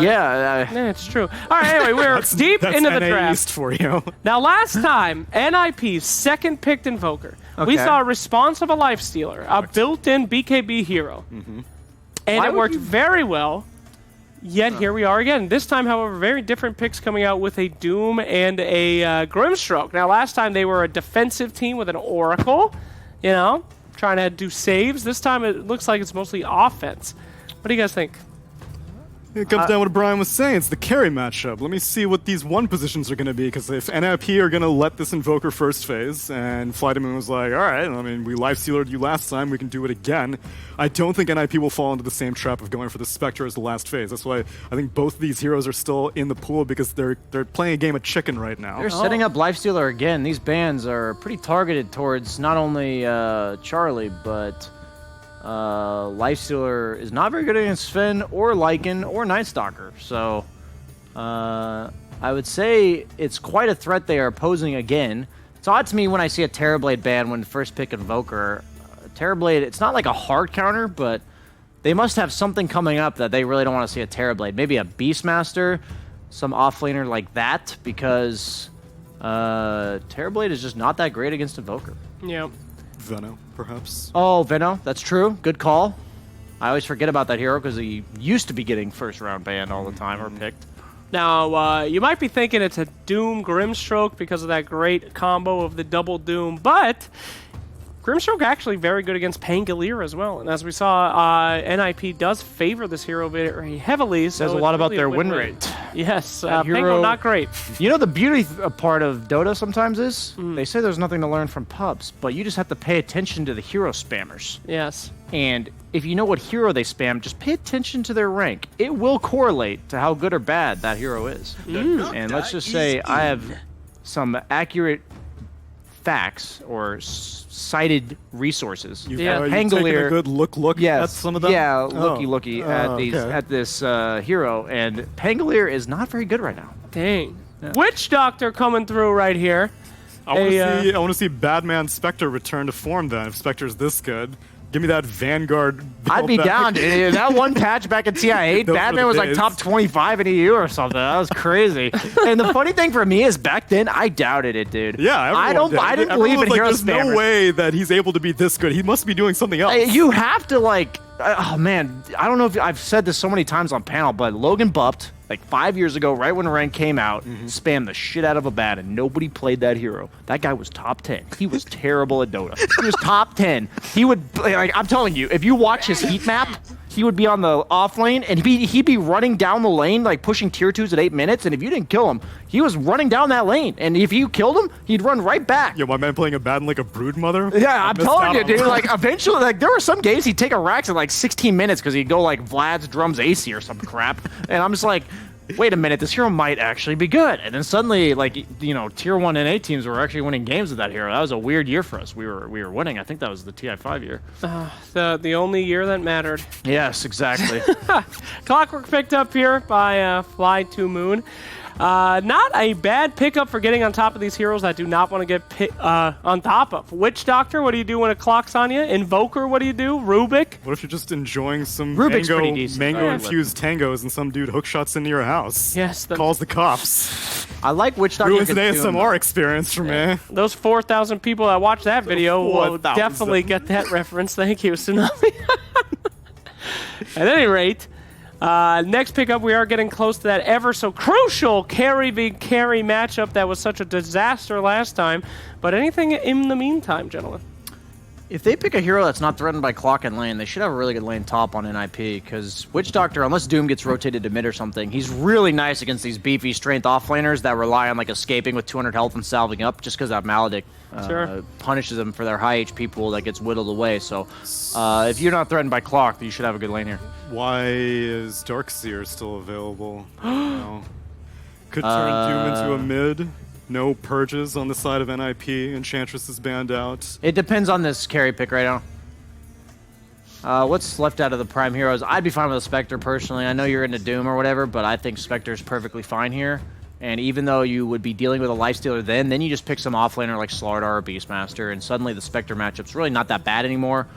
Yeah, Yeah, it's true. All right, anyway, we're deep into the NA draft. East for you. Now, last time, NiP's second picked Invoker, we saw a response of a Lifestealer, a built-in BKB hero. And it worked very well, yet here we are again. This time, however, very different picks coming out with a Doom and a Grimstroke. Now, last time they were a defensive team with an Oracle, you know, trying to do saves. This time it looks like it's mostly offense. What do you guys think? It comes down to what Brian was saying. It's the carry matchup. Let me see what these one positions are going to be, because if NiP are going to let this Invoker first phase, and FlyToMoon was like, all right, I mean, we lifestealered you last time, we can do it again. I don't think NiP will fall into the same trap of going for the Spectre as the last phase. That's why I think both of these heroes are still in the pool, because they're playing a game of chicken right now. They're setting up Lifestealer again. These bans are pretty targeted towards not only Charlie, but Lifestealer is not very good against Sven or Lycan or Night Stalker. So I would say it's quite a threat they are posing again. It's odd to me when I see a Terrorblade ban when first pick Invoker. Terrorblade, it's not like a hard counter, but they must have something coming up that they really don't want to see a Terrorblade. Maybe a Beastmaster, some offlaner like that, because Terrorblade is just not that great against Invoker. Yeah. Veno, perhaps. Oh, Veno, that's true. Good call. I always forget about that hero because he used to be getting first round banned all the time or picked. Now, you might be thinking it's a Doom Grimstroke because of that great combo of the double Doom, but Grimstroke actually very good against Pangolier as well. And as we saw, NiP does favor this hero very heavily. So Says a lot about really their a win win-win. rate. Yes, That Pango hero- not great. You know the beauty part of Dota sometimes is they say there's nothing to learn from pubs, but you just have to pay attention to the hero spammers. Yes. And if you know what hero they spam, just pay attention to their rank. It will correlate to how good or bad that hero is. And let's just say I have some accurate facts or cited resources. You've Yeah. taken a good look at some of them? Yeah, Oh. looky Okay. at this hero, and Pangolier is not very good right now. Dang. Witch Doctor coming through right here. I want to see Badman Spectre return to form then, if Spectre's this good. Give me that Vanguard build I'd be back. down, dude. That one patch back in TI8, Those were Batman the was like days. top 25 in EU or something. That was crazy. And the funny thing for me is back then I doubted it, dude. Yeah, I everyone did. didn't Everyone believe in was hero like, there's spammers. no way that he's able to be this good. He must be doing something else. You have to like, oh man, I don't know if I've said this so many times on panel, but Logan buffed like 5 years ago, right when rank came out, spammed the shit out of a bat, and nobody played that hero. That guy was top 10. He was terrible at Dota. He was top 10. He would, like, I'm telling you, if you watch his heat map, he would be on the off lane, and he'd be running down the lane, like pushing tier 2s at 8 minutes, and if you didn't kill him, he was running down that lane, and if you killed him, he'd run right back. Yo, my man playing a bad like a brood mother? Yeah, I'm missed telling out you, on dude. that. Like, eventually, like, there were some games he'd take a Rax in like 16 minutes because he'd go like Vlad's drums AC or some crap, and I'm just like, wait a minute, this hero might actually be good. And then suddenly, like, you know, tier 1 NA teams were actually winning games with that hero. That was a weird year for us. We were winning. I think that was the TI5 year. The only year that mattered. Yes, exactly. Clockwork picked up here by FlyToMoon. Not a bad pickup for getting on top of these heroes that do not want to get on top of. Witch Doctor, what do you do when it clocks on you? Invoker, what do you do? Rubik? What if you're just enjoying some Rubik's pretty decent. mango-infused tangos and some dude hookshots into your house? Yes, Calls the cops. I like Witch Doctor. Ruins an against Doom, ASMR experience for me. Those 4,000 people that watched that video will 4,000. definitely get that reference. Thank you, Tsunami. At any rate, next pickup, we are getting close to that ever so crucial carry v carry matchup that was such a disaster last time. But anything in the meantime, gentlemen? If they pick a hero that's not threatened by clock and lane, they should have a really good lane top on NiP, because Witch Doctor, unless Doom gets rotated to mid or something, he's really nice against these beefy strength offlaners that rely on like escaping with 200 health and salving up, just because that Maledict punishes them for their high HP pool that gets whittled away. So if you're not threatened by clock, then you should have a good lane here. Why is Darkseer still available? No. Could turn Doom into a mid. No purges on the side of NiP. Enchantress is banned out. It depends on this carry pick right now. What's left out of the prime heroes? I'd be fine with a Spectre personally. I know you're into Doom or whatever, but I think Spectre's perfectly fine here. And even though you would be dealing with a Lifestealer then you just pick some offlaner like Slardar or Beastmaster, and suddenly the Spectre matchup's really not that bad anymore.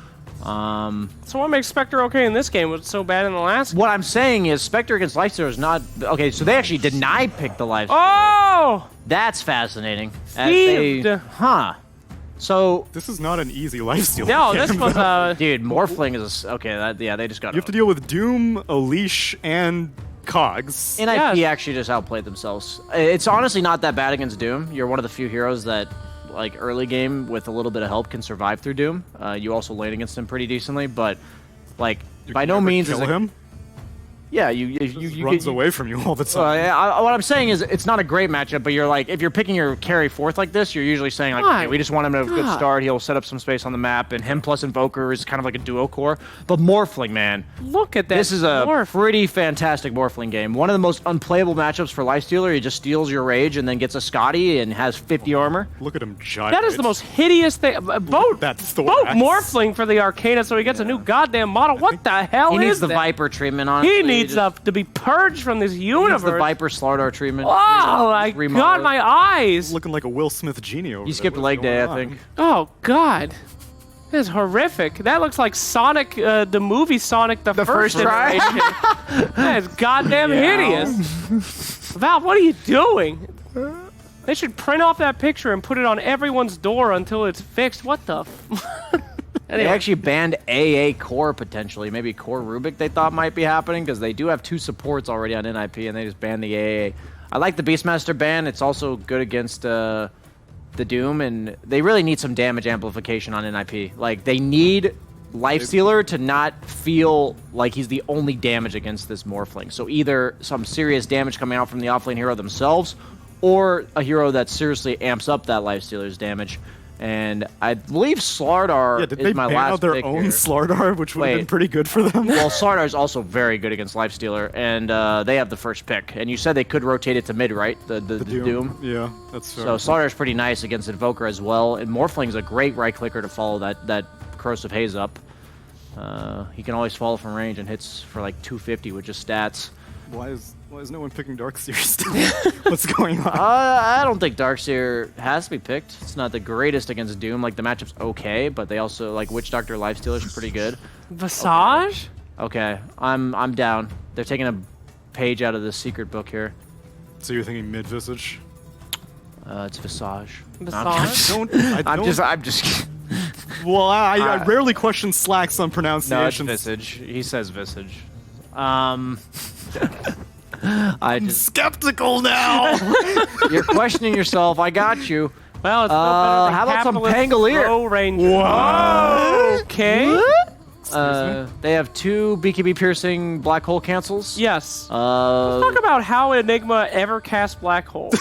So what makes Spectre okay in this game? Was so bad in the last? What I'm saying is Spectre against Lifestealer is not... Okay, so they actually did not pick the Lifestealer. Oh! That's fascinating. Thieved. Huh. So... This is not an easy lifesteal. No, this was Dude, Morphling is... Okay, yeah, they just got... You have to deal with Doom, a leash, and Cogs. NiP actually just outplayed themselves. It's honestly not that bad against Doom. You're one of the few heroes that, like, early game with a little bit of help can survive through Doom. You also lane against him pretty decently, but, like, by no means kill is him. Yeah, you runs away from you all the time. What I'm saying is it's not a great matchup, but you're like, if you're picking your carry fourth like this, you're usually saying like, okay, we just want him to have a good start. He'll set up some space on the map, and him plus Invoker is kind of like a duo core. But Morphling, man, look at that. This is a pretty fantastic Morphling game. One of the most unplayable matchups for Lifestealer. He just steals your rage and then gets a Scotty and has 50 armor. Look at him gyrate. That is the most hideous thing. Both Morphling for the Arcana, so he gets a new goddamn model. What the hell is that? He needs the Viper treatment on. He needs to be purged from this universe. He needs the Viper Slardar treatment. Oh my god, my eyes! Looking like a Will Smith genie over You skipped leg day, I think. Oh god. This is horrific. That looks like Sonic, the movie Sonic the first try. That is goddamn hideous. Valve, what are you doing? They should print off that picture and put it on everyone's door until it's fixed. What the Anyway. They actually banned AA Core potentially. Maybe Core Rubik they thought might be happening because they do have 2 supports already on NiP and they just banned the AA. I like the Beastmaster ban. It's also good against the Doom, and they really need some damage amplification on NiP. Like, they need Lifestealer to not feel like he's the only damage against this Morphling. So either some serious damage coming out from the offlane hero themselves or a hero that seriously amps up that Lifestealer's damage. And I believe Slardar is my last pick. Did they ban out pick their own here. Slardar, which would have been pretty good for them? Well, Slardar is also very good against Lifestealer, and they have the first pick. And you said they could rotate it to mid, right? The Doom. Yeah, that's fair. So Slardar's pretty nice against Invoker as well. And Morphling's a great right clicker to follow that Corrosive Haze up. He can always follow from range and hits for like 250 with just stats. Why is no one picking Darkseer still? What's going on? I don't think Darkseer has to be picked. It's not the greatest against Doom. Like, the matchup's okay, but they also, like, Witch Doctor Lifestealer's pretty good. Visage? Okay, I'm down. They're taking a page out of the secret book here. So you're thinking mid-Visage? It's Visage. Visage? I'm just Well, I rarely question Slacks on pronunciations. No, it's Visage. He says Visage. I'm skeptical now. You're questioning yourself. I got you. Well, it's no better than how about some Capitalist Pangolier? Pro Ranger. Whoa! Okay. They have 2 BKB piercing black hole cancels. Yes. Let's talk about how Enigma ever cast Black Hole.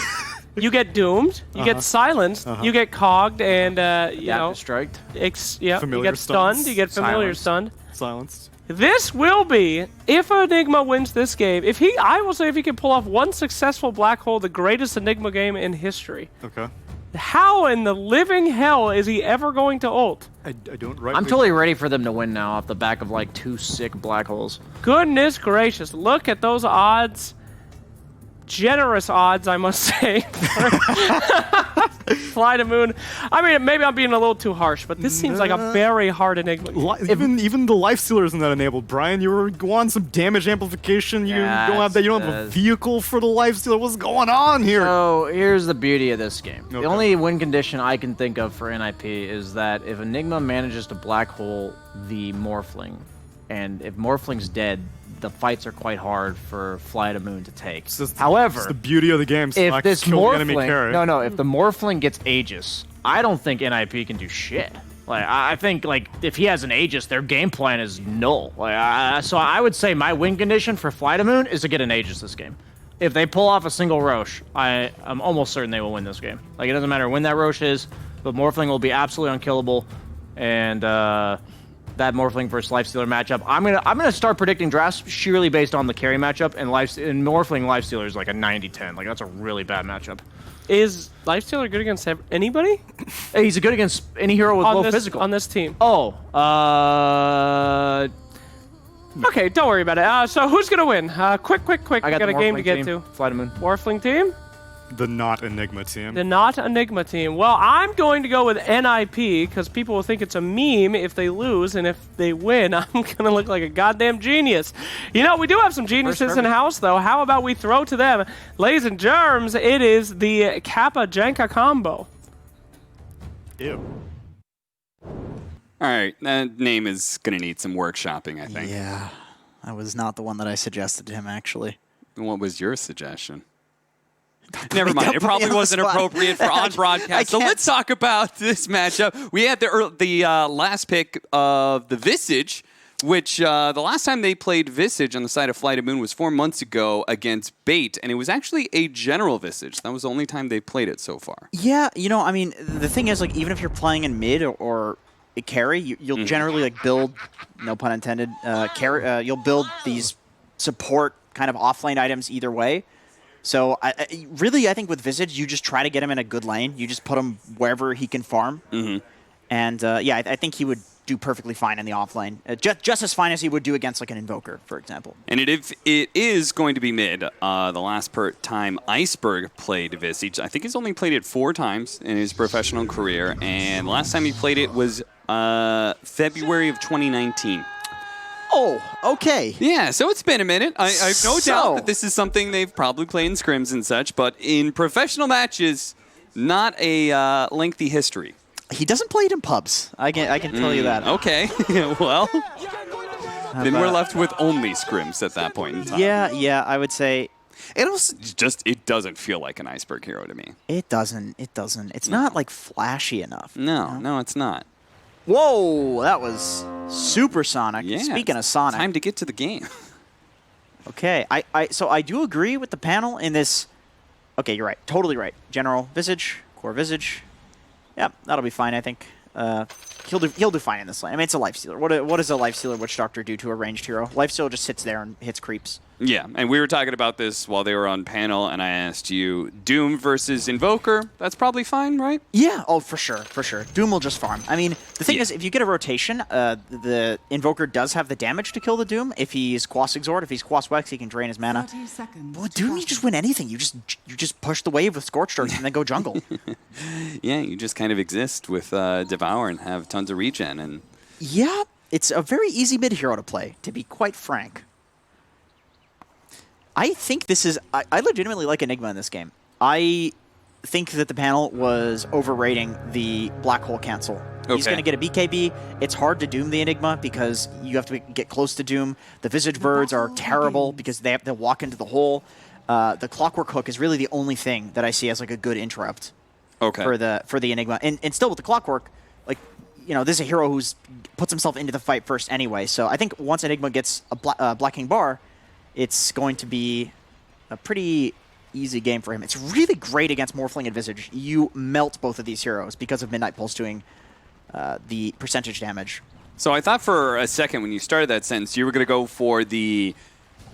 You get doomed, you get silenced, you get cogged, and you know, striked. You get stunned, you get familiar stunned. Silenced. This will be, if Enigma wins this game, I will say if he can pull off one successful Black Hole, the greatest Enigma game in history. Okay. How in the living hell is he ever going to ult? I don't I'm totally ready for them to win now off the back of like 2 sick Black Holes. Goodness gracious, look at those odds. Generous odds, I must say. FlyToMoon. I mean, maybe I'm being a little too harsh, but this seems like a very hard Enigma. Even the Lifestealer isn't that enabled. Brian, you want some damage amplification. You don't have that. You don't have a vehicle for the Lifestealer. What's going on here? So here's the beauty of this game. Okay. The only win condition I can think of for NiP is that if Enigma manages to black hole the Morphling, and if Morphling's dead, the fights are quite hard for FlyToMoon to take. However, it's the beauty of the game. If this Morphling, if if the Morphling gets Aegis, I don't think NiP can do shit. Like, I think like if he has an Aegis, their game plan is null. Like, so I would say my win condition for FlyToMoon is to get an Aegis this game. If they pull off a single Roche, I'm almost certain they will win this game. Like, it doesn't matter when that Roche is, but Morphling will be absolutely unkillable, and that Morphling versus Lifestealer matchup. I'm gonna start predicting drafts sheerly based on the carry matchup, and Morphling Lifestealer is like a 90-10. Like, that's a really bad matchup. Is Lifestealer good against anybody? Hey, he's good against any hero with low physical. On this team. Oh, Okay, don't worry about it. So who's gonna win? Quick. I got a game to get to. FlyToMoon. Morphling team? the not Enigma team. The not Enigma team. Well, I'm going to go with NiP because people will think it's a meme if they lose, and if they win, I'm going to look like a goddamn genius. You know, we do have some geniuses in house, though. How about we throw to them? Ladies and germs, it is the Kappa Jenka combo. Ew. All right, that name is going to need some workshopping, I think. Yeah, that was not the one that I suggested to him, actually. What was your suggestion? Never mind. It probably wasn't appropriate for on broadcast. So let's talk about this matchup. We had the last pick of the Visage, which the last time they played Visage on the side of FlyToMoon was 4 months ago against Bait, and it was actually a general Visage. That was the only time they played it so far. Yeah, you know, I mean, the thing is, like, even if you're playing in mid or a carry, you'll generally like build, no pun intended, carry. You'll build these support kind of offlane items either way. So really, I think with Visage, you just try to get him in a good lane. You just put him wherever he can farm. And yeah, I think he would do perfectly fine in the offlane, just as fine as he would do against like an Invoker, for example. And it is going to be mid. The last time Iceberg played Visage, I think he's only played it 4 times in his professional career, and the last time he played it was February of 2019. Oh, okay. Yeah, so it's been a minute. I have no doubt that this is something they've probably played in scrims and such, but in professional matches, not a lengthy history. He doesn't play it in pubs. I can tell you that. Okay, well, then we're left with only scrims at that point in time. Yeah, I would say it doesn't feel like an Iceberg hero to me. it doesn't. It's not like flashy enough. No, it's not. Whoa, that was supersonic. Yeah, Speaking of Sonic. time to get to the game. Okay, so I do agree with the panel in this. Okay, you're right. Totally right. General Visage, Core Visage. Yep, that'll be fine, I think. He'll do fine in this lane. I mean, it's a Lifestealer. What does a Lifestealer Witch Doctor do to a ranged hero? Lifestealer just sits there and hits creeps. Yeah, and we were talking about this while they were on panel, and I asked you, Doom versus Invoker, that's probably fine, right? Yeah, oh, for sure. Doom will just farm. I mean, the thing is, if you get a rotation, the Invoker does have the damage to kill the Doom. If he's Quas Exort, if he's Quas Wex, he can drain his mana. Well, Doom, you just win anything. You just push the wave with Scorched Earth and then go jungle. Yeah, you just kind of exist with Devour and have tons of regen. And yeah, it's a very easy mid hero to play, to be quite frank. I think this is... I legitimately like Enigma in this game. I think that the panel was overrating the Black Hole cancel. Okay. He's going to get a BKB. It's hard to Doom the Enigma because you have to get close to Doom. The Visage Birds are terrible because they have to walk into the hole. The Clockwork Hook is really the only thing that I see as like a good interrupt for the Enigma. And still with the Clockwork, like, you know, this is a hero who's puts himself into the fight first anyway. So I think once Enigma gets a Black King Bar, it's going to be a pretty easy game for him. It's really great against Morphling and Visage. You melt both of these heroes because of Midnight Pulse doing the percentage damage. So I thought for a second when you started that sentence, you were going to go for the...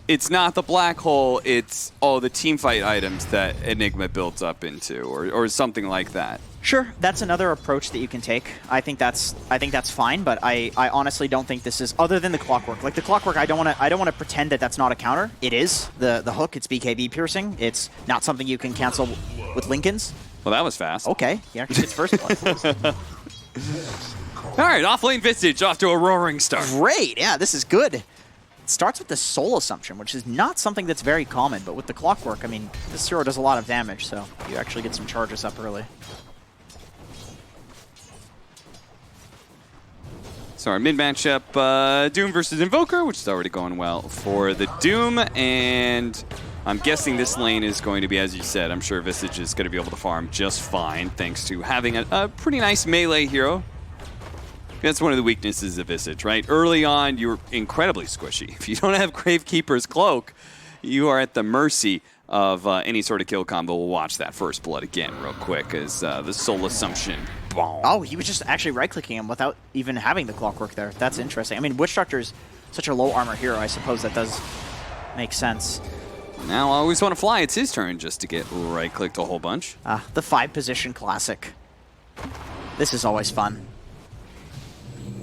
It's not the black hole, it's all the teamfight items that Enigma builds up into, or something like that. Sure, that's another approach that you can take. I think that's fine, but I honestly don't think this is, other than the Clockwork. Like the Clockwork, I don't want to pretend that that's not a counter. It is. The hook, it's BKB piercing. It's not something you can cancel with Lincolns. Well, that was fast. Okay, yeah, it's first blood. All right, off-lane Visage off to a roaring start. Great, yeah, this is good. It starts with the Soul Assumption, which is not something that's very common, but with the Clockwork, I mean, this hero does a lot of damage, so you actually get some charges up early. So our mid-matchup, Doom versus Invoker, which is already going well for the Doom, and I'm guessing this lane is going to be, as you said, I'm sure Visage is going to be able to farm just fine, thanks to having a pretty nice melee hero. That's one of the weaknesses of Visage, right? Early on, you're incredibly squishy. If you don't have Gravekeeper's Cloak, you are at the mercy of any sort of kill combo. We'll watch that first blood again real quick as the Soul Assumption. Boom. Oh, he was just actually right-clicking him without even having the Clockwork there. That's interesting. I mean, Witch Doctor's such a low armor hero. I suppose that does make sense. Now I always want to fly. It's his turn just to get right-clicked a whole bunch. The 5-position classic. This is always fun.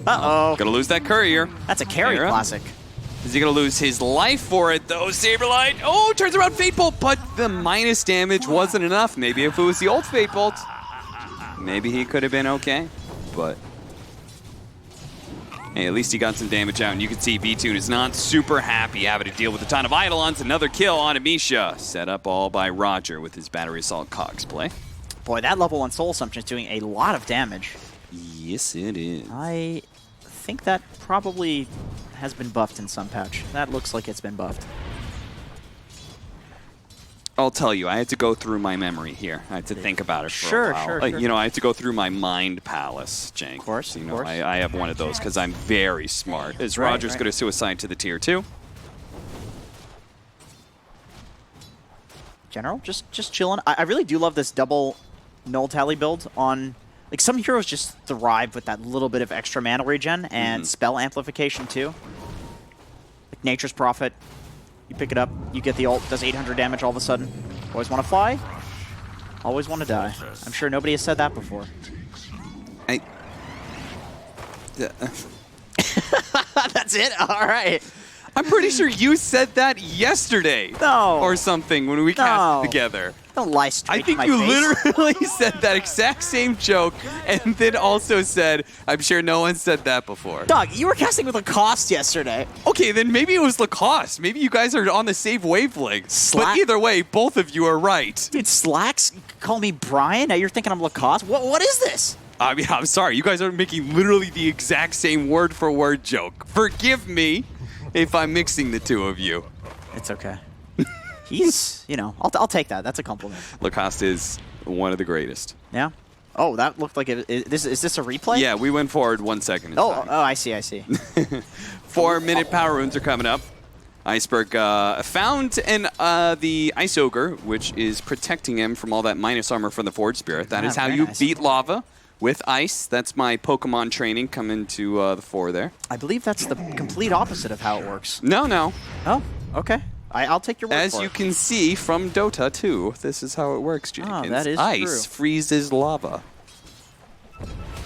Uh-oh. Gonna lose that courier. That's a carry classic. Is he going to lose his life for it, though? Saberlight, oh, turns around Fate Bolt, but the minus damage wasn't enough. Maybe if it was the old Fate Bolt, maybe he could have been okay, but hey, at least he got some damage out, and you can see V2 is not super happy having to deal with a ton of Eidolons. Another kill on Amisha, set up all by Roger with his Battery Assault Cogs play. Boy, that level 1 Soul Assumption is doing a lot of damage. Yes, it is. I think that probably has been buffed in some patch. That looks like it's been buffed. I'll tell you, I had to go through my memory here. I had to think about it for a while. Sure. You know, I had to go through my mind palace, Jank. Of course, you know, I have one of those because I'm very smart. As Roger's going to suicide to the tier 2. General, just chilling. I really do love this double null tally build on... Like, some heroes just thrive with that little bit of extra mana regen and spell amplification, too. Like Nature's Prophet. You pick it up, you get the ult, does 800 damage all of a sudden. Always want to fly, always want to die. I'm sure nobody has said that before. That's it? All right. I'm pretty sure you said that yesterday. No. Or something when we cast it together. Don't lie straight I think to you my face. literally said that exact same joke and then also said, I'm sure no one said that before. Doug, you were casting with Lacoste yesterday. Okay, then maybe it was Lacoste. Maybe you guys are on the same wavelength. But either way, both of you are right. Dude, Slacks call me Brian? Now you're thinking I'm Lacoste? What is this? I mean, I'm sorry. You guys are making literally the exact same word-for-word joke. Forgive me if I'm mixing the two of you. It's okay. He's, you know, I'll take that. That's a compliment. Lacoste is one of the greatest. Yeah. Oh, that looked like it. Is this a replay? Yeah, we went forward 1 second. Oh, I see. 4-minute power runes are coming up. Iceberg found the Ice Ogre, which is protecting him from all that minus armor from the Forge Spirit. That is how you beat lava with ice. That's my Pokemon training coming to the fore there. I believe that's the complete opposite of how it works. No. Oh, okay. I'll take your word As for you it. can see from Dota 2, this is how it works, Jenkins. Oh, that is ice true. freezes lava.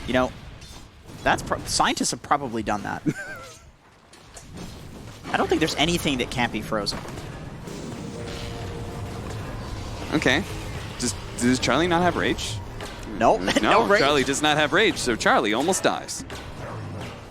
You know, scientists have probably done that. I don't think there's anything that can't be frozen. Okay. Does Charlie not have rage? Nope. No, rage. Charlie does not have rage, so Charlie almost dies.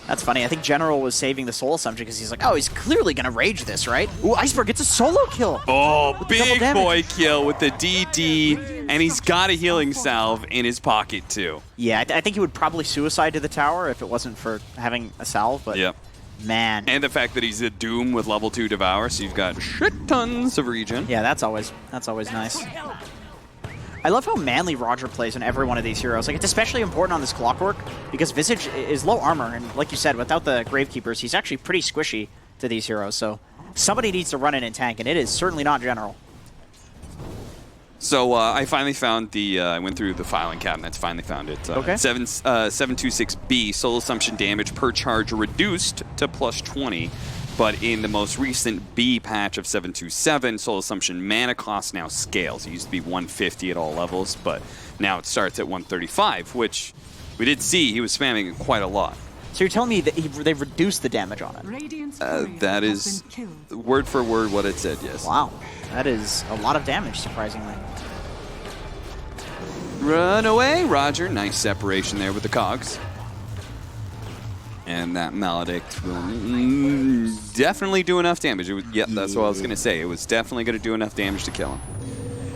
That's funny. I think General was saving the Soul Assumption because he's like, oh, he's clearly going to rage this, right? Ooh, Iceberg gets a solo kill. Oh, With big double boy damage. kill with the DD, and he's got a healing salve in his pocket, too. Yeah, I think he would probably suicide to the tower if it wasn't for having a salve, but Yep. man. And the fact that he's a Doom with level 2 Devour, so you've got shit tons of regen. Yeah, that's always nice. I love how manly Roger plays on every one of these heroes. Like, it's especially important on this Clockwork because Visage is low armor, and like you said, without the Gravekeepers, he's actually pretty squishy to these heroes. So somebody needs to run in and tank, and it is certainly not General. So I finally found I went through the filing cabinets, finally found it. Okay. 726B, Soul Assumption damage per charge reduced to plus 20. But in the most recent B patch of 727, Soul Assumption mana cost now scales. It used to be 150 at all levels, but now it starts at 135, which we did see he was spamming quite a lot. So you're telling me that they've reduced the damage on it? That is word for word what it said, yes. Wow. That is a lot of damage, surprisingly. Run away, Roger. Nice separation there with the cogs. And that Maledict will definitely do enough damage. Yep, that's what I was going to say. It was definitely going to do enough damage to kill him.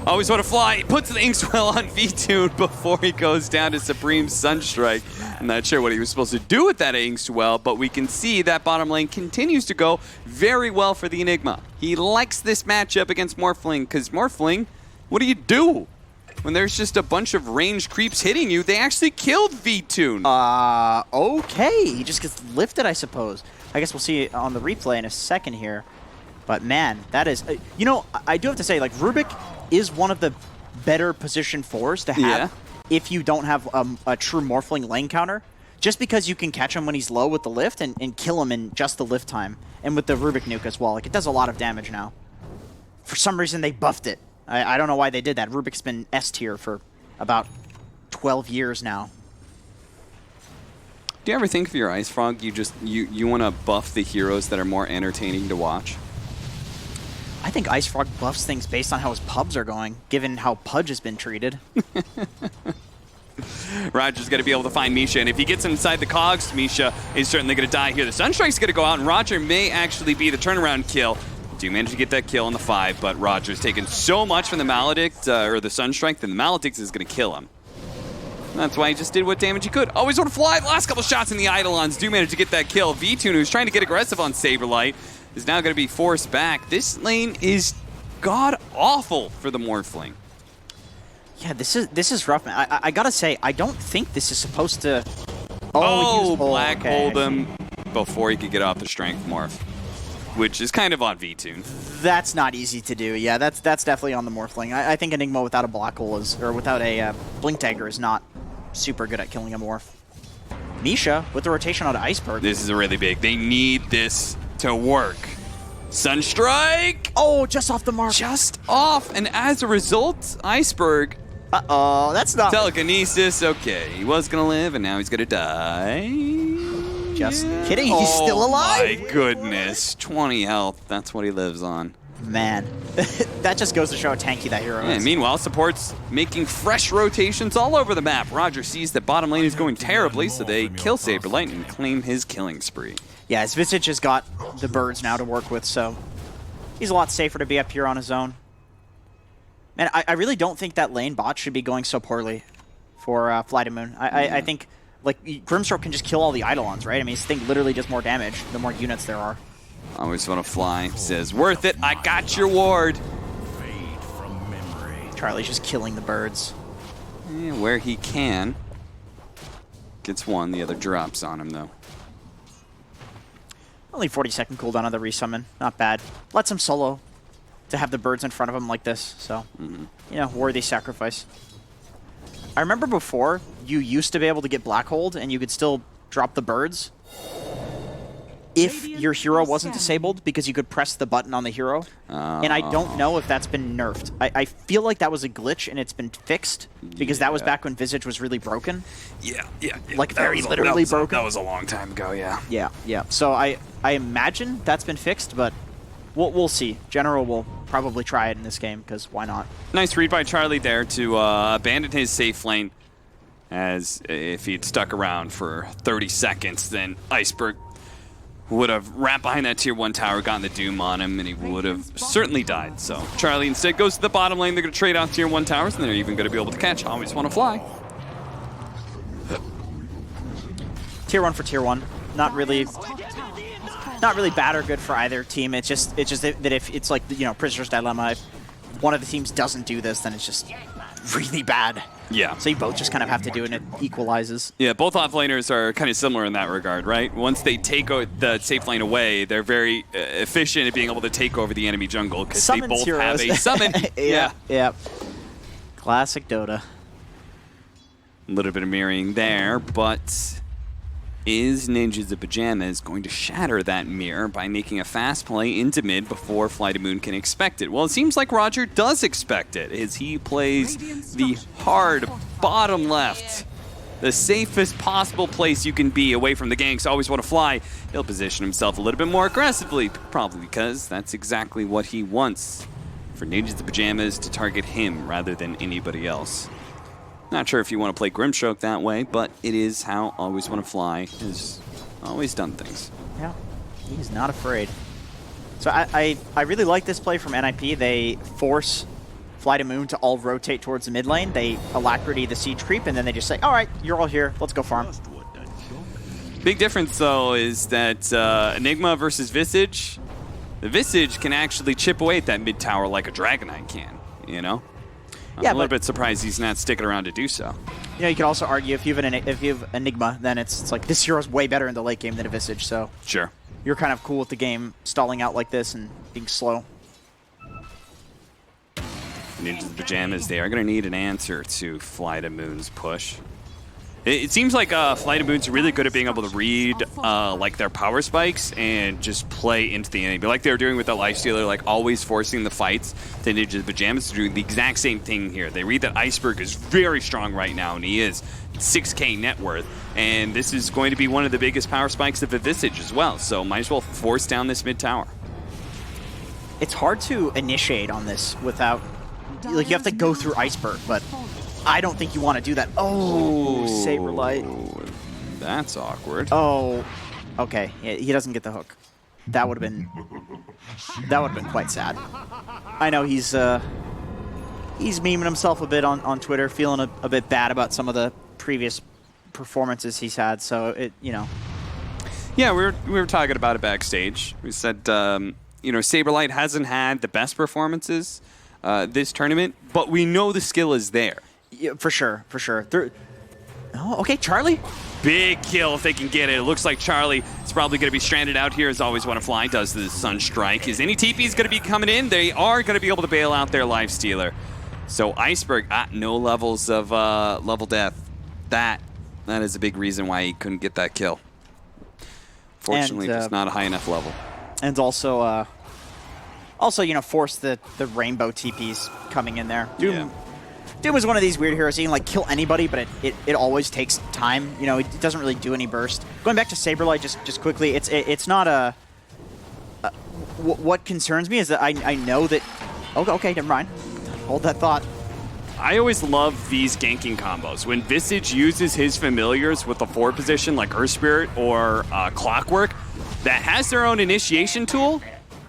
Always want to fly. He puts the Inkswell on V2 before he goes down to Supreme Sunstrike. I'm not sure what he was supposed to do with that Inkswell, but we can see that bottom lane continues to go very well for the Enigma. He likes this matchup against Morphling, because Morphling, what do you do? When there's just a bunch of ranged creeps hitting you, they actually killed V2. Okay. He just gets lifted, I suppose. I guess we'll see it on the replay in a second here. But man, that is... you know, I do have to say, like, Rubik is one of the better position 4s to have if you don't have a true Morphling lane counter. Just because you can catch him when he's low with the lift and kill him in just the lift time. And with the Rubik nuke as well. Like, it does a lot of damage now. For some reason, they buffed it. I don't know why they did that. Rubik's been S tier for about 12 years now. Do you ever think if you're Ice Frog, you want to buff the heroes that are more entertaining to watch? I think Ice Frog buffs things based on how his pubs are going, given how Pudge has been treated. Roger's going to be able to find Misha, and if he gets inside the cogs, Misha is certainly going to die here. The Sunstrike's going to go out, and Roger may actually be the turnaround kill. Do manage to get that kill on the 5, but Roger's taken so much from the Maledict, or the Sunstrike, that the Maledict is going to kill him. That's why he just did what damage he could. Always want to fly. Last couple shots in the Eidolons do manage to get that kill. V-Tune, who's trying to get aggressive on Saberlight, is now going to be forced back. This lane is god-awful for the Morphling. Yeah, this is rough, man. I gotta say, I don't think this is supposed to... Black hold him before he could get off the Strength Morph, which is kind of on V-Tune. That's not easy to do. Yeah, that's definitely on the Morphling. I think Enigma without a Black Hole is, or without a Blink Dagger is not super good at killing a Morph. Misha with the rotation on Iceberg. This is really big. They need this to work. Sunstrike! Oh, just off the mark. Just off, and as a result, Iceberg. Uh-oh, that's not... Telekinesis, okay. He was gonna live, and now he's gonna die. Just kidding, he's still alive. My goodness, 20 health. That's what he lives on. Man, that just goes to show how tanky that hero is. Meanwhile, support's making fresh rotations all over the map. Roger sees that bottom lane is going terribly, so they kill Saberlight and claim his killing spree. Yeah, his Visage has got the birds now to work with, so he's a lot safer to be up here on his own. Man, I really don't think that lane bot should be going so poorly for FlyToMoon. I think, like, Grimstroke can just kill all the Eidolons, right? I mean, this thing literally does more damage the more units there are. Always want to fly. Says, worth it. I got your ward. Charlie's just killing the birds. Yeah, where he can. Gets one. The other drops on him, though. Only 40-second cooldown on the resummon. Not bad. Lets him solo to have the birds in front of him like this. So, you know, worthy sacrifice. I remember before, you used to be able to get Black Hold and you could still drop the birds if your hero wasn't disabled, because you could press the button on the hero. And I don't know if that's been nerfed. I feel like that was a glitch and it's been fixed, because that was back when Visage was really broken. Yeah. Like very literally broken. That was a long time ago, yeah. Yeah. So I imagine that's been fixed, but we'll see. General will probably try it in this game, because why not? Nice read by Charlie there to abandon his safe lane, as if he'd stuck around for 30 seconds, then Iceberg would have wrapped behind that tier 1 tower, gotten the Doom on him, and he would have certainly died. So Charlie instead goes to the bottom lane. They're going to trade out tier 1 towers, and they're even going to be able to catch Always Want to Fly. Tier 1 for tier 1. Not really bad or good for either team. It's just that if it's like, you know, Prisoner's Dilemma, if one of the teams doesn't do this, then it's just really bad. Yeah. So you both just kind of have to do it, and it equalizes. Yeah, both offlaners are kind of similar in that regard, right? Once they take the safe lane away, they're very efficient at being able to take over the enemy jungle, because they both have a summon. Yeah. Classic Dota. A little bit of mirroring there, but is Ninjas of Pajamas going to shatter that mirror by making a fast play into mid before FlyToMoon can expect it? Well, it seems like Roger does expect it, as he plays the hard bottom left. The safest possible place you can be away from the ganks. Always Want to Fly. He'll position himself a little bit more aggressively, probably because that's exactly what he wants, for Ninjas of Pajamas to target him rather than anybody else. Not sure if you want to play Grimstroke that way, but it is how Always Want to Fly has always done things. Yeah, he's not afraid. So I really like this play from NiP. They force FlyToMoon to all rotate towards the mid lane. They alacrity the siege creep, and then they just say, all right, you're all here, let's go farm. Big difference, though, is that Enigma versus Visage, the Visage can actually chip away at that mid tower like a Dragonite can, you know? I'm a little bit surprised he's not sticking around to do so. You know, you could also argue if you have Enigma, then it's like this hero's way better in the late game than a Visage, so sure, you're kind of cool with the game stalling out like this and being slow. Ninjas of Pajamas, they are going to need an answer to FlyToMoon's push. It seems like FlyToMoon's really good at being able to read like their power spikes and just play into the enemy, like they were doing with the Lifestealer, like always forcing the fights. The Ninjas of Pajamas to do the exact same thing here. They read that Iceberg is very strong right now, and he is. 6K net worth, and this is going to be one of the biggest power spikes of the Visage as well, so might as well force down this mid tower. It's hard to initiate on this without, like, you have to go through Iceberg, but I don't think you want to do that. Oh, Saberlight. That's awkward. Oh, okay. Yeah, he doesn't get the hook. That would have been quite sad. I know he's memeing himself a bit on Twitter, feeling a bit bad about some of the previous performances he's had. So it, you know. Yeah, we were talking about it backstage. We said, you know, Saberlight hasn't had the best performances this tournament, but we know the skill is there. Yeah, for sure, for sure. Oh, okay, Charlie. Big kill if they can get it. It looks like Charlie is probably going to be stranded out here as Always Want to Fly does the Sunstrike. Is any TP's going to be coming in? They are going to be able to bail out their Lifestealer. So Iceberg, no levels of level death. That is a big reason why he couldn't get that kill. Fortunately, just not a high enough level. And also, you know, force the rainbow TPs coming in there. Doom is one of these weird heroes. He can like kill anybody, but it always takes time. You know, it doesn't really do any burst. Going back to Saberlight just quickly, it's not a. What concerns me is that I know that. Okay, never mind. Hold that thought. I always love these ganking combos. When Visage uses his familiars with the 4 position like Earth Spirit or Clockwork, that has their own initiation tool,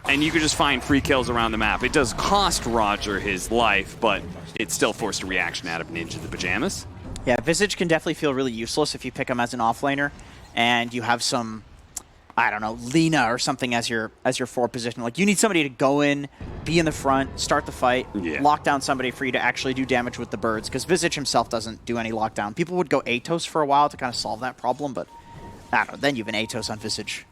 and you can just find free kills around the map. It does cost Roger his life, but it still forced a reaction out of Ninja the Pajamas. Yeah, Visage can definitely feel really useless if you pick him as an offlaner, and you have some, I don't know, Lina or something as your 4 position. Like, you need somebody to go in, be in the front, start the fight, lock down somebody for you to actually do damage with the birds, because Visage himself doesn't do any lockdown. People would go Atos for a while to kind of solve that problem, but I don't know, then you've an Atos on Visage.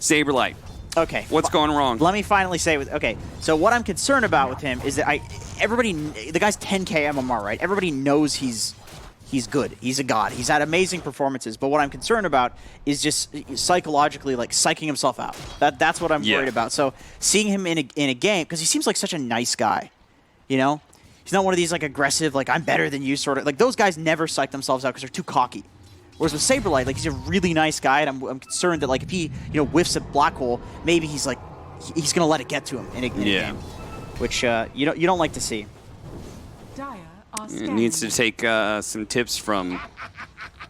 Saberlight. Okay. What's going wrong? Let me finally say, okay, so what I'm concerned about with him is that the guy's 10k MMR, right? Everybody knows he's good. He's a god. He's had amazing performances. But what I'm concerned about is just psychologically, like, psyching himself out. That's what I'm worried about. So seeing him in a game, because he seems like such a nice guy, you know? He's not one of these, like, aggressive, like, I'm better than you sort of. Like, those guys never psych themselves out because they're too cocky. Whereas with Saberlight, like, he's a really nice guy, and I'm concerned that, like, if he, you know, whiffs a black hole, maybe he's like, he's gonna let it get to him in a game, which you don't like to see. It needs to take some tips from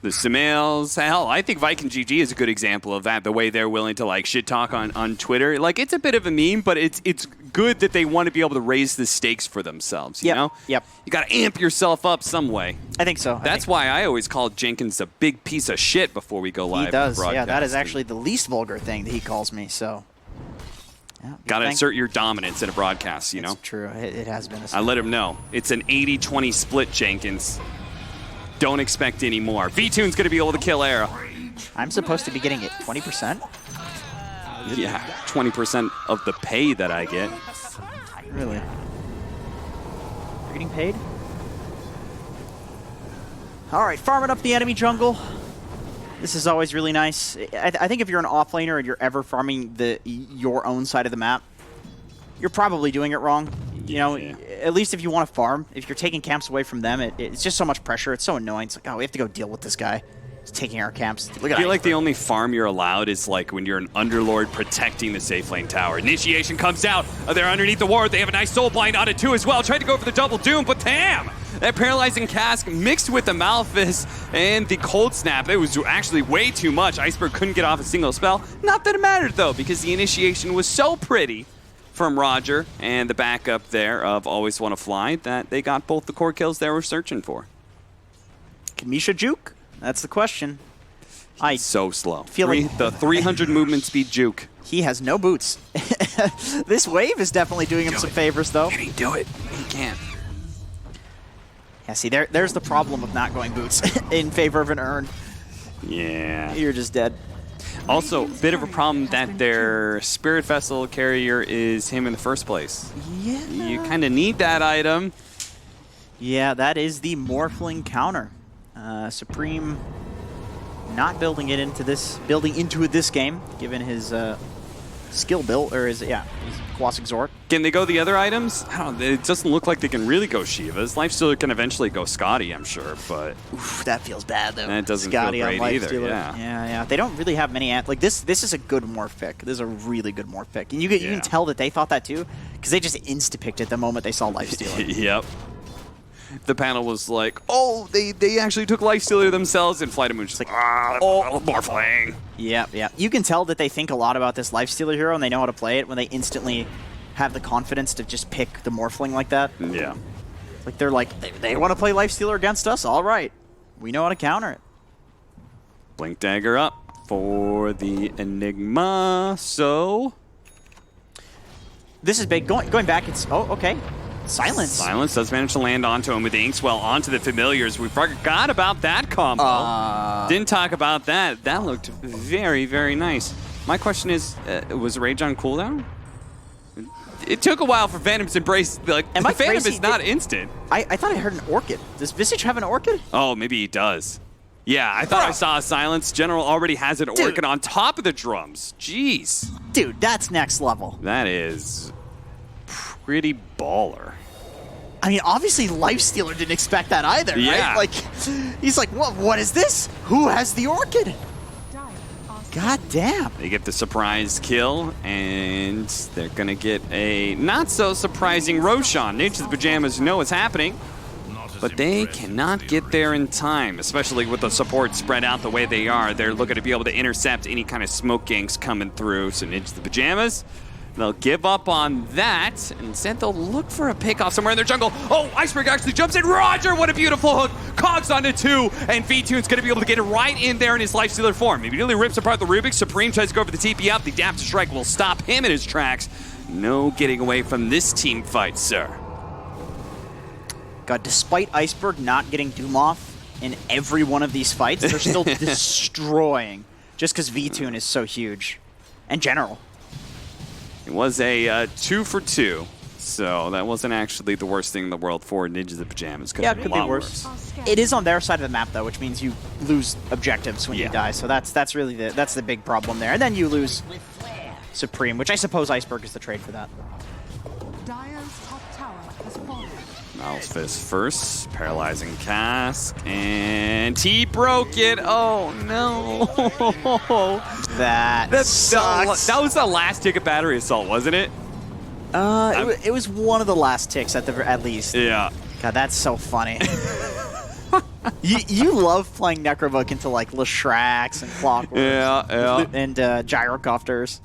the Samaels. Hell, I think Viking GG is a good example of that. The way they're willing to like shit talk on Twitter, like, it's a bit of a meme, but it's good that they want to be able to raise the stakes for themselves. You know? Yep. You got to amp yourself up some way. I think so. That's why I always call Jenkins a big piece of shit before we go live. He does. Yeah, that is actually the least vulgar thing that he calls me. So. Yeah, got to assert your dominance in a broadcast, you know? It's true. It has been. I let him know. It's an 80-20 split, Jenkins. Don't expect any more. V-Tune's going to be able to kill Era. I'm supposed to be getting it 20%? Yeah, 20% of the pay that I get. Really? You're getting paid? All right, farming up the enemy jungle. This is always really nice. I think if you're an offlaner and you're ever farming your own side of the map, you're probably doing it wrong. You know, at least if you want to farm, if you're taking camps away from them, it's just so much pressure. It's so annoying. It's like, oh, we have to go deal with this guy. He's taking our camps. Look at I feel like the only farm you're allowed is like when you're an Underlord protecting the safe lane tower. Initiation comes out. They're underneath the ward. They have a nice soul blind on it too as well. Tried to go for the double doom, but damn! That paralyzing cask mixed with the Malphus and the cold snap. It was actually way too much. Iceberg couldn't get off a single spell. Not that it mattered though, because the initiation was so pretty from Roger and the backup there of Always Want to Fly that they got both the core kills they were searching for. Can Misha juke? That's the question. So slow. Feel like the 300 movement speed juke. He has no boots. This wave is definitely doing him some favors, though. Can he do it? He can't. Yeah, see, there's the problem of not going boots in favor of an urn. Yeah. You're just dead. Also, bit of a problem that their Spirit Vessel carrier is him in the first place. Yeah. You kind of need that item. Yeah, that is the Morphling counter. Supreme not building into this game, given his skill built, or is it, yeah, Quas Exhort. Can they go the other items? I don't know. It doesn't look like they can really go Shivas. Lifestealer can eventually go Scotty, I'm sure, but... Oof, that feels bad, though. That doesn't Scotty feel on great either, Lifestealer. yeah. Yeah. They don't really have many... Like, this is a good morph pick. This is a really good morph pick. And you can tell that they thought that, too, because they just insta-picked it the moment they saw Lifestealer. Yep. The panel was like, oh, they actually took Lifestealer themselves, and FlyToMoon's just like, Morphling. Yeah. You can tell that they think a lot about this Lifestealer hero, and they know how to play it when they instantly have the confidence to just pick the Morphling like that. Yeah. Like, they're like, they want to play Lifestealer against us? All right. We know how to counter it. Blink Dagger up for the Enigma, so... This is big. Going back, it's... Oh, okay. Silence. Silence does manage to land onto him with the Inkswell onto the Familiars. We forgot about that combo. Didn't talk about that. That looked very, very nice. My question is, was Rage on cooldown? It took a while for Phantom's Embrace. Like, Am I Phantom crazy? is not instant. I thought I heard an Orchid. Does Visage have an Orchid? Oh, maybe he does. Yeah, I thought I saw a Silence. General already has an Orchid on top of the drums. Jeez. Dude, that's next level. That is pretty baller. I mean, obviously Lifestealer didn't expect that either, Yeah. right? Like, he's like, what is this? Who has the Orchid? God damn. They get the surprise kill, and they're going to get a not-so-surprising Roshan. Ninja's Pajamas know what's happening, but they cannot get there in time, especially with the support spread out the way they are. They're looking to be able to intercept any kind of smoke ganks coming through, so Ninja's Pajamas, they'll give up on that. Instead, they'll look for a pick-off somewhere in their jungle. Oh, Iceberg actually jumps in. Roger, what a beautiful hook. Cogs onto 2, and V-Tune's going to be able to get it right in there in his Lifestealer form. He immediately rips apart the Rubik. Supreme tries to go for the TP up. The Daft Strike will stop him in his tracks. No getting away from this team fight, sir. God, despite Iceberg not getting Doom off in every one of these fights, they're still destroying just because V-Tune is so huge. And General. It was a 2 for 2, so that wasn't actually the worst thing in the world for Ninjas in Pajamas. Yeah, it could be worse. It is on their side of the map though, which means you lose objectives when you die. So that's really the big problem there. And then you lose Supreme, which I suppose Iceberg is the trade for that. Mouse Fist first, paralyzing cask, and he broke it. Oh no! That sucks. That was the last tick of battery assault, wasn't it? It was one of the last ticks at least. Yeah. God, that's so funny. you love playing Necrovook into like Leshracs and Clockworks and Gyrocopters.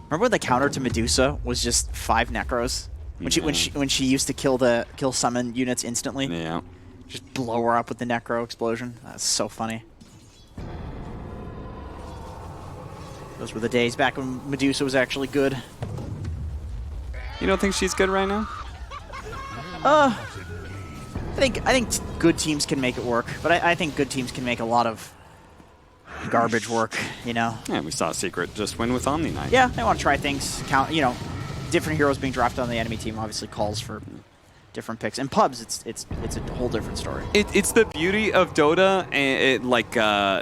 Remember when the counter to Medusa was just 5 Necros? When she used to kill summon units instantly? Yeah. Just blow her up with the Necro explosion. That's so funny. Those were the days back when Medusa was actually good. You don't think she's good right now? I think good teams can make it work, but I think good teams can make a lot of garbage work, you know? Yeah, we saw Secret just win with Omni Knight. Yeah, they want to try things. Different heroes being drafted on the enemy team obviously calls for different picks. And pubs, it's a whole different story. It's the beauty of Dota, and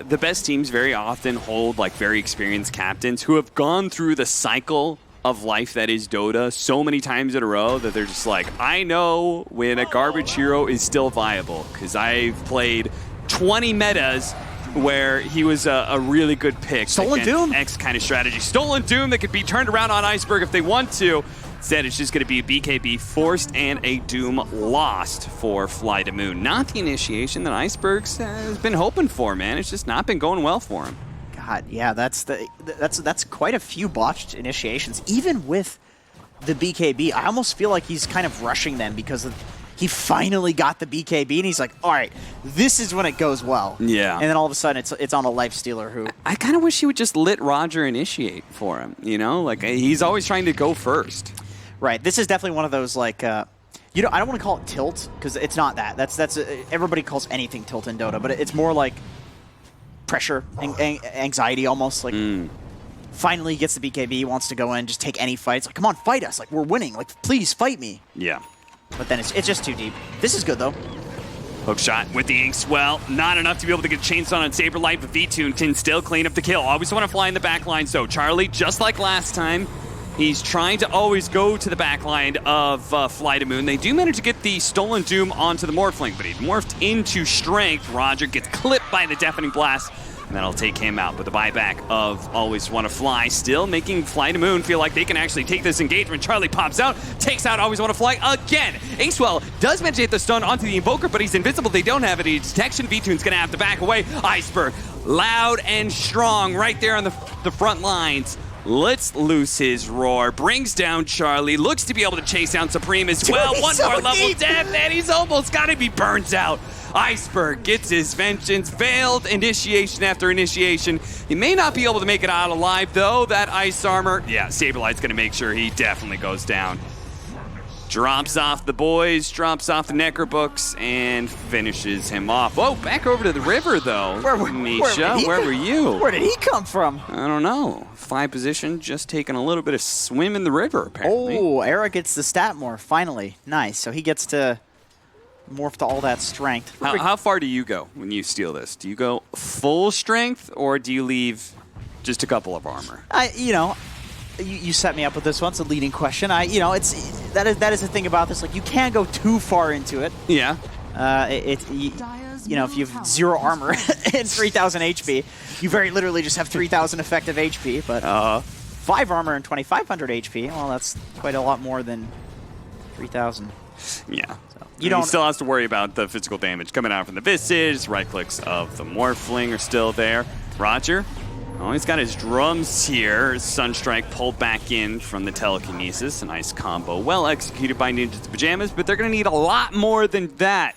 the best teams very often hold like very experienced captains who have gone through the cycle of life that is Dota so many times in a row that they're just like, I know when a garbage hero is still viable because I've played 20 metas where he was a really good pick. Stolen Doom. X kind of strategy. Stolen Doom that could be turned around on Iceberg if they want to. Instead, it's just going to be a BKB forced and a Doom lost for FlyToMoon. Not the initiation that Iceberg's has been hoping for, man. It's just not been going well for him. God, yeah, that's quite a few botched initiations. Even with the BKB, I almost feel like he's kind of rushing them because he finally got the BKB, and he's like, all right, this is when it goes well. Yeah. And then all of a sudden, it's on a Lifestealer who... I kind of wish he would just let Roger initiate for him, you know? Like, he's always trying to go first. Right. This is definitely one of those, like... I don't want to call it tilt, because it's not that. That's everybody calls anything tilt in Dota, but it's more like pressure, anxiety almost. Like, finally he gets the BKB, he wants to go in, just take any fight. It's like, come on, fight us. Like, we're winning. Like, please fight me. Yeah. But then it's just too deep. This is good, though. Hook shot with the Inkswell. Not enough to be able to get a chainsaw on Saberlight, but V2 can still clean up the kill. Always want to fly in the back line. So Charlie, just like last time, he's trying to always go to the back line of FlyToMoon. They do manage to get the Stolen Doom onto the Morphling, but he morphed into Strength. Roger gets clipped by the Deafening Blast, and that'll take him out. But the buyback of Always Want to Fly still making FlyToMoon feel like they can actually take this engagement. Charlie pops out, takes out Always Want to Fly again. Inkswell does manage to hit the stun onto the Invoker, but he's invisible. They don't have any detection. V-Tune's going to have to back away. Iceberg, loud and strong right there on the front lines. Let's loose his roar. Brings down Charlie. Looks to be able to chase down Supreme as well. One more level death, and he's almost got to be burnt out. Iceberg gets his vengeance. Failed initiation after initiation. He may not be able to make it out alive, though. That ice armor, yeah, Saberlight's going to make sure he definitely goes down. Drops off the boys, drops off the Necrobooks, and finishes him off. Oh, back over to the river, though. Misha, where were you? Where did he come from? I don't know. 5 position, just taking a little bit of swim in the river, apparently. Oh, Era gets the stat morph, finally. Nice. So he gets to morph to all that strength. How far do you go when you steal this? Do you go full strength, or do you leave just a couple of armor? You set me up with this one. It's a leading question. That is the thing about this. Like, you can't go too far into it. Yeah. If you have 0 armor and 3,000 HP, you very literally just have 3,000 effective HP. But 5 armor and 2,500 HP. Well, that's quite a lot more than 3,000. Yeah. So, he still has to worry about the physical damage coming out from the Visage. Right clicks of the Morphling are still there. Roger. Oh, he's got his drums here. Sunstrike pulled back in from the telekinesis. A nice combo. Well executed by Ninja's Pajamas, but they're going to need a lot more than that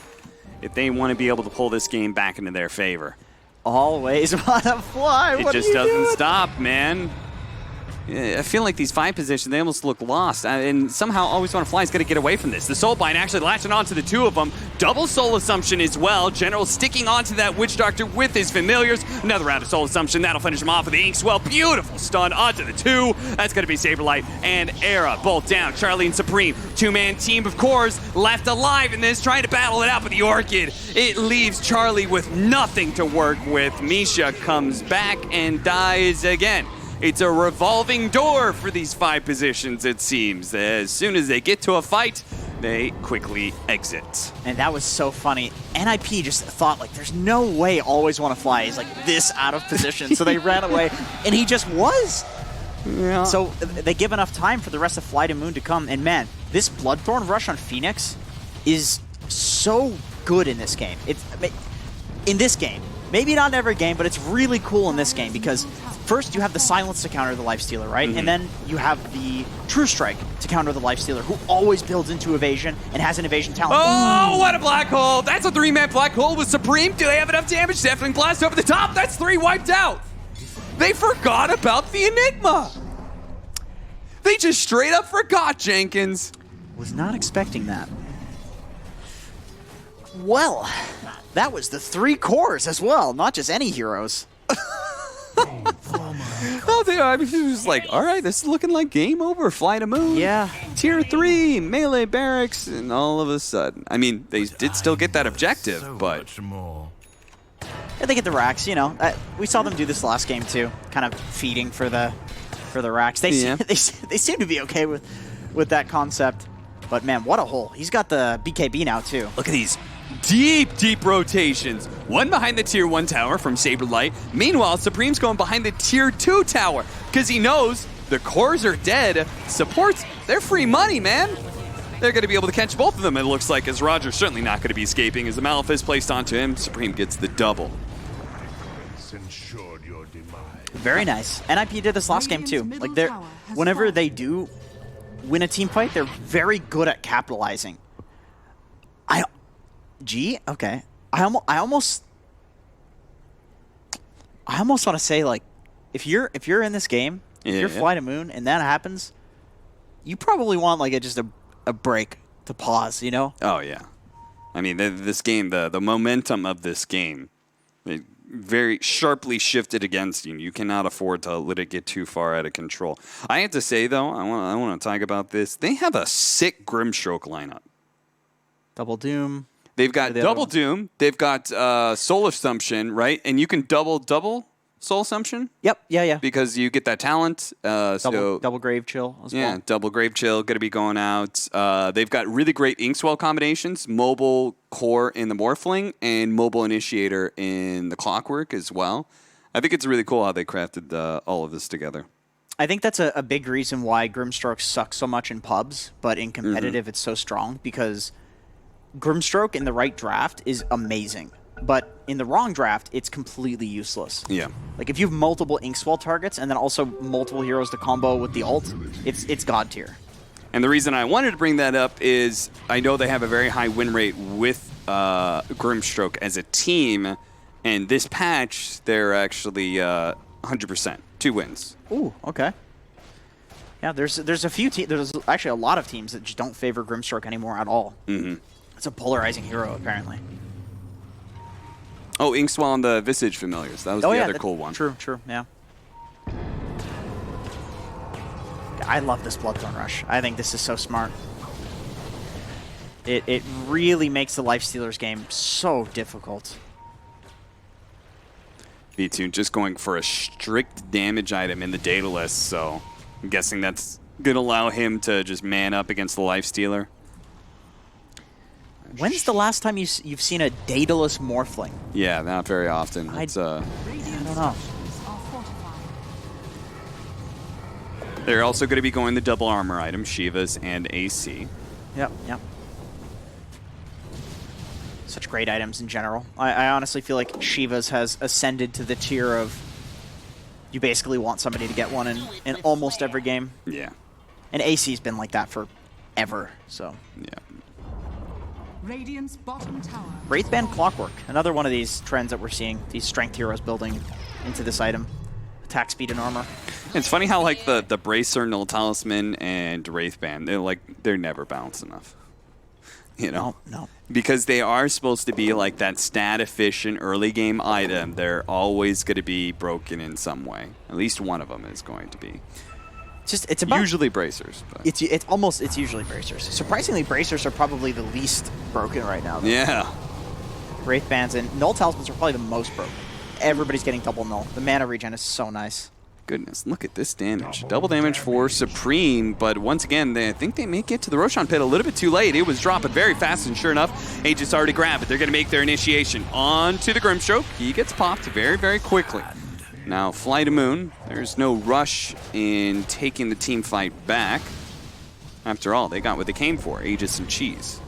if they want to be able to pull this game back into their favor. Always want to fly. It just doesn't stop, man. I feel like these 5 positions, they almost look lost. And somehow Always Want to Fly is going to get away from this. The Soulbind actually latching onto the 2 of them. Double Soul Assumption as well. General sticking onto that Witch Doctor with his familiars. Another round of Soul Assumption. That'll finish him off with the Inkswell. Beautiful stun onto the 2. That's going to be Saberlight and Era both down. Charlie and Supreme. 2-man team, of course, left alive in this, trying to battle it out with the Orchid. It leaves Charlie with nothing to work with. Misha comes back and dies again. It's a revolving door for these 5 positions, it seems. As soon as they get to a fight, they quickly exit. And that was so funny. NiP just thought, like, there's no way Always Want to Fly is, like, this out of position. So they ran away, and he just was. Yeah. So they give enough time for the rest of FlyToMoon to come. And, man, this Bloodthorn rush on Phoenix is so good in this game. In this game. Maybe not in every game, but it's really cool in this game because first you have the Silence to counter the Lifestealer, right? And then you have the True Strike to counter the Lifestealer, who always builds into evasion and has an evasion talent. Oh, what a black hole! That's a 3-man black hole with Supreme. Do they have enough damage? Deafening Blast over the top. That's 3 wiped out. They forgot about the Enigma. They just straight up forgot, Jenkins. Was not expecting that. Well, that was the 3 cores as well, not just any heroes. I mean, he was like, all right, this is looking like game over. FlyToMoon. Yeah. Tier 3, melee barracks, and all of a sudden. I mean, they did still get that objective, but... Yeah, they get the racks, you know. We saw them do this last game too, kind of feeding for the racks. They seem to be okay with that concept. But man, what a hole. He's got the BKB now too. Look at these deep rotations. One behind the tier 1 tower from Saberlight. Meanwhile, Supreme's going behind the tier 2 tower because he knows the cores are dead. Supports, they're free money, man. They're going to be able to catch both of them, it looks like, as Roger's certainly not going to be escaping as the Malefice placed onto him. Supreme gets the double. Very nice. NiP did this last game too. Like, whenever they do win a team fight, they're very good at capitalizing. Okay. I almost want to say, like, if you're in this game, if you're FlyToMoon and that happens, you probably want like just a break to pause, you know? Oh yeah. I mean, this game, the momentum of this game, it very sharply shifted against you. You cannot afford to let it get too far out of control. I have to say though, I want to talk about this. They have a sick Grimstroke lineup. Double Doom. They've got double Doom. They've got Soul Assumption, right? And you can double Soul Assumption. Yep. Yeah. Because you get that talent. Double Grave Chill as well. Yeah, double Grave Chill going to be going out. They've got really great Inkswell combinations, mobile core in the Morphling, and mobile initiator in the Clockwork as well. I think it's really cool how they crafted all of this together. I think that's a big reason why Grimstroke sucks so much in pubs, but in competitive it's so strong, because Grimstroke in the right draft is amazing, but in the wrong draft, it's completely useless. Yeah. Like, if you have multiple Inkswell targets and then also multiple heroes to combo with the ult, it's god tier. And the reason I wanted to bring that up is I know they have a very high win rate with Grimstroke as a team, and this patch, they're actually 100%. 2 wins. Ooh, okay. Yeah, there's a few teams. There's actually a lot of teams that just don't favor Grimstroke anymore at all. It's a polarizing hero, apparently. Oh, Inkswell on the Visage Familiars. That was the other cool one. True, yeah. I love this Bloodthorn Rush. I think this is so smart. It really makes the Lifestealer's game so difficult. V2 just going for a strict damage item in the data list, so I'm guessing that's going to allow him to just man up against the Lifestealer. When's the last time you've seen a dataless Morphling? Yeah, not very often. I don't know. They're also going to be going the double armor item, Shivas and AC. Yep. Such great items in general. I honestly feel like Shivas has ascended to the tier of you basically want somebody to get one in almost every game. Yeah. And AC's been like that forever, so. Yeah. Radiant's bottom tower. Wraithband Clockwork, another one of these trends that we're seeing, these strength heroes building into this item. Attack speed and armor. It's funny how like the Bracer, Null Talisman, and Wraithband, they're never balanced enough. You know? No. Because they are supposed to be like that stat-efficient early game item. They're always going to be broken in some way. At least one of them is going to be. It's about usually bracers. But. It's usually bracers. Surprisingly, bracers are probably the least broken right now, though. Yeah. Wraithbands and Null Talismans are probably the most broken. Everybody's getting double null. The mana regen is so nice. Goodness, look at this damage. Double damage for Supreme, but once again, I think they may get to the Roshan pit a little bit too late. It was dropping very fast, and sure enough, Aegis already grabbed it. They're going to make their initiation onto the Grimstroke. He gets popped very, very quickly. Now, FlyToMoon, there's no rush in taking the team fight back. After all, they got what they came for, Aegis and Cheese.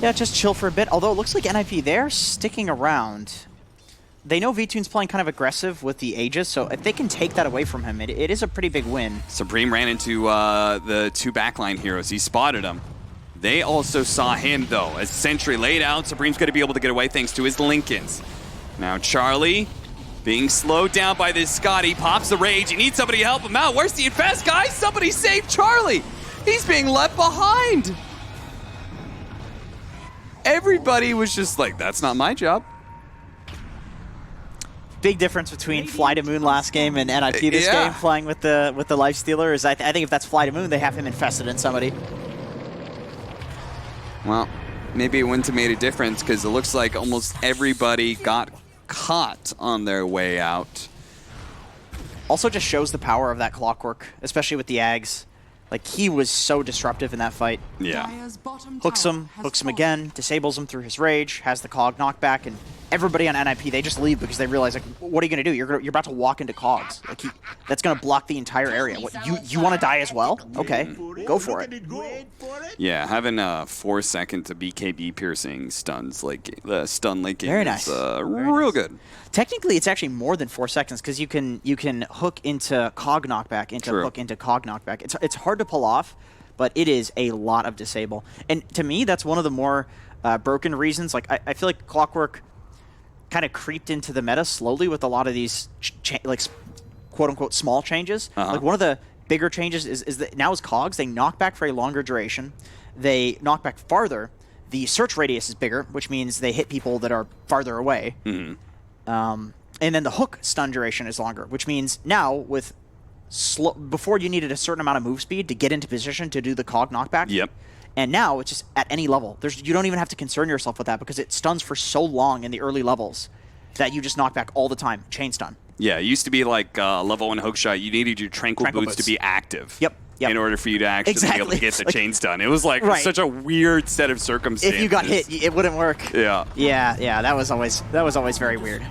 Yeah, just chill for a bit. Although it looks like NiP, they're sticking around. They know V-Tune's playing kind of aggressive with the Aegis, so if they can take that away from him, it is a pretty big win. Supreme ran into the 2 backline heroes. He spotted them. They also saw him, though. As Sentry laid out, Supreme's going to be able to get away thanks to his Lincolns. Now Charlie, being slowed down by this Scotty, pops the rage. He needs somebody to help him out. Where's the invest, guys? Somebody save Charlie. He's being left behind. Everybody was just like, that's not my job. Big difference between FlyToMoon last game and NiP this game, flying with the Lifestealer, is I think if that's FlyToMoon, they have him infested in somebody. Well, maybe it wouldn't have made a difference because it looks like almost everybody got caught on their way out. Also just shows the power of that Clockwork, especially with the Ags. Like, he was so disruptive in that fight. Yeah. Hooks him again, disables him through his rage, has the Cog knockback, and everybody on NiP, they just leave because they realize, like, what are you going to do? You're about to walk into Cogs. Like, that's going to block the entire area. What, you want to die as well? Okay, go for it. Yeah, having 4-second to BKB piercing stuns, like the stun linking Very nice. is real good. Technically, it's actually more than 4 seconds because you can hook into Cog knockback, hook into Cog knockback. It's hard to pull off, but it is a lot of disable. And to me, that's one of the more broken reasons. Like, I feel like Clockwork kind of creeped into the meta slowly with a lot of these like quote-unquote small changes. Like, one of the bigger changes is that now as Cogs, they knock back for a longer duration. They knock back farther. The search radius is bigger, which means they hit people that are farther away. And then the hook stun duration is longer, which means now with before you needed a certain amount of move speed to get into position to do the Cog knockback. Yep. And now it's just at any level. You don't even have to concern yourself with that because it stuns for so long in the early levels that you just knock back all the time. Chain stun. Yeah, it used to be like level 1 hookshot. You needed your Tranquil Boots to be active. Yep. In order for you to actually be able to get the chain stun. It was like such a weird set of circumstances. If you got hit, it wouldn't work. Yeah. Yeah, that was always very weird.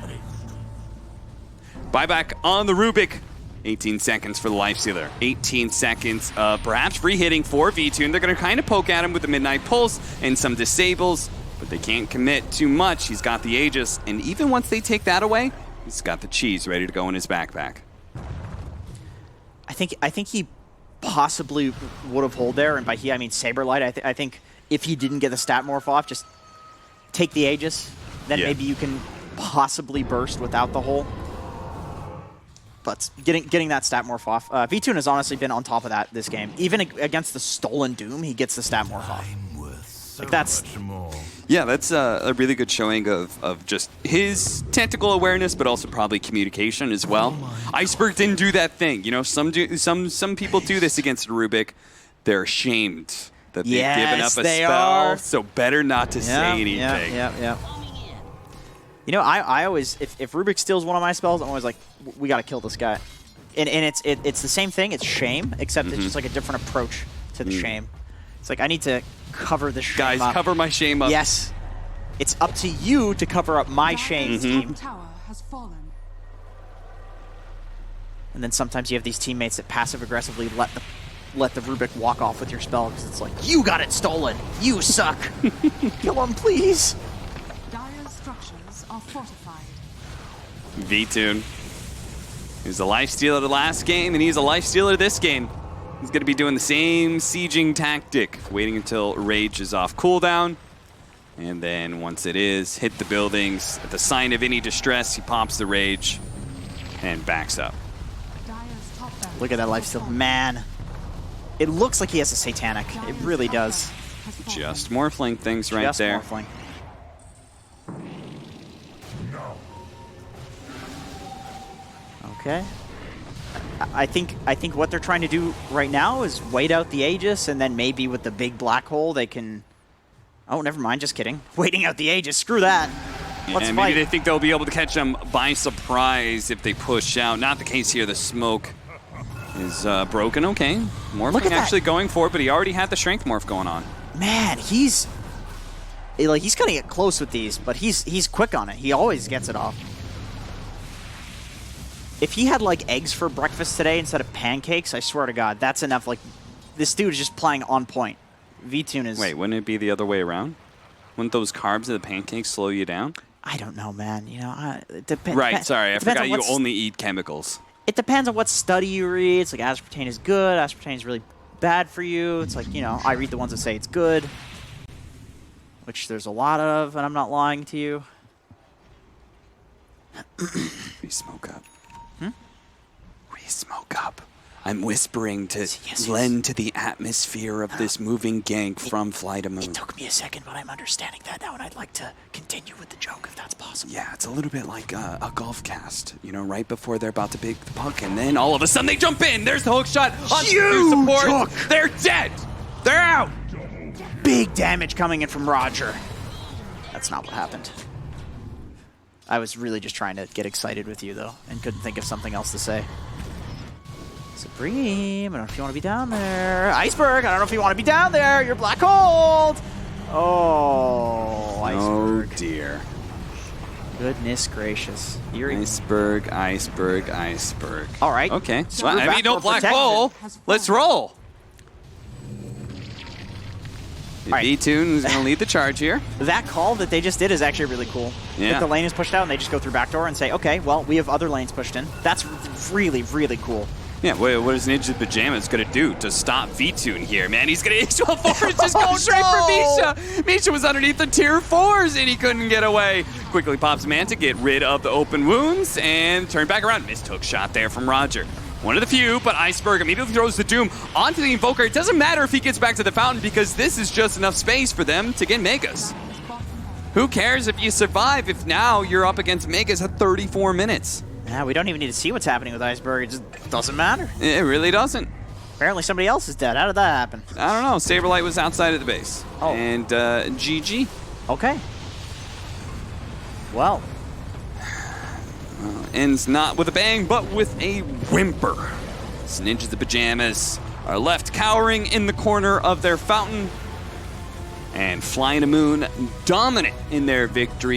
Buyback on the Rubik. 18 seconds for the Lifestealer. 18 seconds of perhaps free hitting for V2. They're going to kind of poke at him with the Midnight Pulse and some disables, but they can't commit too much. He's got the Aegis, and even once they take that away, he's got the cheese ready to go in his backpack. I think he possibly would have hold there, and by he I mean Saberlight. I think if he didn't get the stat morph off, just take the Aegis, then maybe you can possibly burst without the hole. But getting that stat morph off, V2 has honestly been on top of that this game. Even against the stolen Doom, he gets the stat morph off. Like that's a really good showing of just his tactical awareness, but also probably communication as well. Iceberg didn't do that thing. You know, some people do this against Rubik. They're ashamed that they've given up a spell, so better not to say anything. Yeah. You know, I always, if Rubik steals one of my spells, I'm always like, we got to kill this guy. And it's the same thing. It's shame, except it's just like a different approach to the shame. It's like, I need to cover the shame up. Guys, cover my shame up. Yes. It's up to you to cover up my shame, team. Tower has fallen. And then sometimes you have these teammates that passive-aggressively let the Rubik walk off with your spell because it's like, you got it stolen. You suck. Kill him, please. Dire's structures are fortified. V2. He was a Lifestealer the last game, and he's a Lifestealer this game. He's going to be doing the same sieging tactic, waiting until Rage is off cooldown. And then once it is, hit the buildings. At the sign of any distress, he pops the Rage and backs up. Look at that Lifesteal. Man. It looks like he has a Satanic. It really does. Just morphling things right there. Morphling. Okay. I think what they're trying to do right now is wait out the Aegis, and then maybe with the big black hole they can... Oh, never mind. Just kidding. Waiting out the Aegis. Screw that. Let's fight. Maybe they think they'll be able to catch them by surprise if they push out. Not the case here. The smoke is broken. Okay. Morphling actually going for it, but he already had the strength morph going on. Man, he's gonna get close with these, but he's quick on it. He always gets it off. If he had like eggs for breakfast today instead of pancakes, I swear to God, that's enough. Like, this dude is just playing on point. V-Tune is... Wait, wouldn't it be the other way around? Wouldn't those carbs of the pancakes slow you down? I don't know, man. You know, it depends. Right, sorry, I forgot you only eat chemicals. It depends on what study you read. It's like aspartame is good, aspartame is really bad for you. It's like, you know, I read the ones that say it's good, which there's a lot of, and I'm not lying to you. We smoke up. We smoke up. I'm whispering to lend to the atmosphere of this moving gank from FlyToMoon. It took me a second, but I'm understanding that now, and I'd like to continue with the joke if that's possible. Yeah, it's a little bit like a golf cast, you know, right before they're about to pick the puck, and then all of a sudden they jump in. There's the hook shot on support. Hook. They're dead. They're out. Big damage coming in from Roger. That's not what happened. I was really just trying to get excited with you, though, and couldn't think of something else to say. Supreme, I don't know if you want to be down there. Iceberg, I don't know if you want to be down there. You're black hold. Oh, Iceberg. Oh, dear. Goodness gracious. Iceberg. All right. Okay. So well, I mean, no black hole. Let's roll. Right. V-Tune is going to lead the charge here. That call that they just did is actually really cool. Yeah. If the lane is pushed out and they just go through backdoor and say, okay, well, we have other lanes pushed in. That's really, really cool. Yeah, what is Ninja Pajamas going to do to stop V-Tune here, man? He's going to H12 just go straight for Misha. Misha was underneath the tier 4s and he couldn't get away. Quickly pops man to get rid of the open wounds and turn back around. Missed hook shot there from Roger. One of the few, but Iceberg immediately throws the Doom onto the Invoker. It doesn't matter if he gets back to the fountain because this is just enough space for them to get Megas. Who cares if you survive if now you're up against Megas at 34 minutes? Yeah, we don't even need to see what's happening with Iceberg. It just doesn't matter. It really doesn't. Apparently somebody else is dead. How did that happen? I don't know. Saberlight was outside of the base. Oh. And GG. Okay. Well. Ends not with a bang, but with a whimper. As Ninjas the Pajamas are left cowering in the corner of their fountain. And FlyToMoon dominant in their victory.